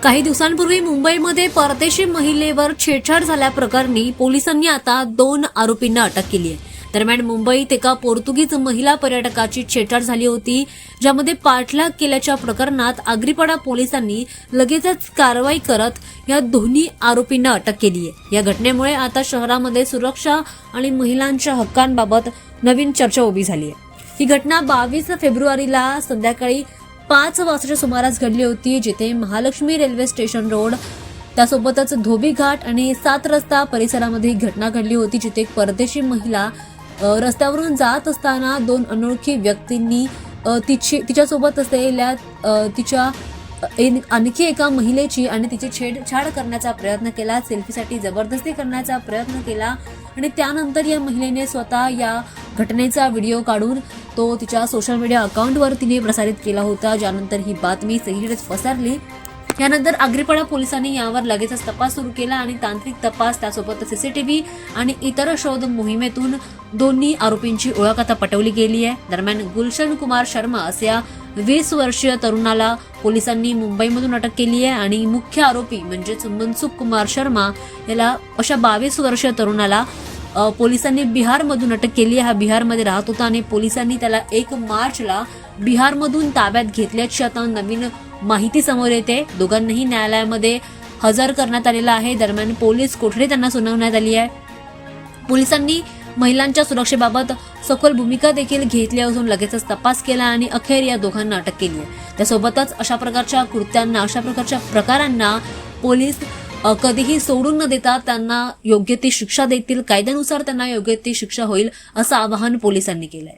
काही दिवसांपूर्वी मुंबईमध्ये परदेशी महिलेवर छेडछाड झाल्याप्रकरणी पोलिसांनी आता 2 आरोपींना अटक केली आहे। दरम्यान मुंबईत एका पोर्तुगीज महिला पर्यटकाची छेडछाड झाली होती, ज्यामध्ये पाठलाग केल्याच्या प्रकरणात आग्रीपाडा पोलिसांनी लगेचच कारवाई करत या दोन्ही आरोपींना अटक केली आहे। या घटनेमुळे आता शहरामध्ये सुरक्षा आणि महिलांच्या हक्कांबाबत नवीन चर्चा उभी झाली आहे। ही घटना 22 फेब्रुवारीला संध्याकाळी 5 वाजताच्या सुमारास घडली होती, जिथे महालक्ष्मी रेल्वे स्टेशन रोड त्यासोबतच धोबी घाट आणि 7 रस्ता परिसरामध्ये ही घटना घडली होती, जिथे एक परदेशी महिला रस्त्यावरून जात असताना 2 अनोळखी व्यक्तींनी तिच्यासोबत असलेल्या तिच्या आणखी एका महिलेची आणि तिची छेडछाड करण्याचा प्रयत्न केला, सेल्फीसाठी जबरदस्ती करण्याचा प्रयत्न केला आणि त्यानंतर या महिलेने स्वतः या घटनेचा व्हिडिओ काढून तो तिच्या सोशल मीडिया अकाउंटवर तिने प्रसारित केला होता, ज्यानंतर ही बातमी सगळीकडेच पसरली। यानंतर आग्रीपाडा पोलिसांनी यावर लगेचच तपास सुरू केला आणि तांत्रिक तपास त्यासोबत सीसीटीव्ही आणि इतर शोध मोहिमेतून दोन्ही आरोपींची ओळख आता पटवली गेली आहे। दरम्यान गुलशन कुमार शर्मा असा 20 वर्षीय तरुणाला पोलिसांनी मुंबईमधून अटक केली आहे आणि मुख्य आरोपी म्हणजेच मनसुख कुमार शर्मा याला अशा 22 वर्षीय तरुणाला पोलिसांनी बिहारमधून अटक केली आहे। हा बिहारमध्ये राहत होता आणि पोलिसांनी त्याला 1 मार्चला बिहारमधून ताब्यात घेतल्याची आता नवीन माहिती समोर येते। दोघांनाही न्यायालयामध्ये हजर करण्यात आलेला आहे। दरम्यान पोलीस कोठडी त्यांना सुनावण्यात आली आहे। पोलिसांनी महिलांच्या सुरक्षेबाबत सखोल भूमिका देखील घेतली असून लगेचच तपास केला आणि अखेर या दोघांना अटक केली आहे। त्यासोबतच अशा प्रकारच्या कृत्यांना, अशा प्रकारच्या प्रकारांना पोलीस कधीही सोडून न देता त्यांना योग्य ती शिक्षा देतील, कायद्यानुसार त्यांना योग्य ती शिक्षा होईल असं आवाहन पोलिसांनी केलंय।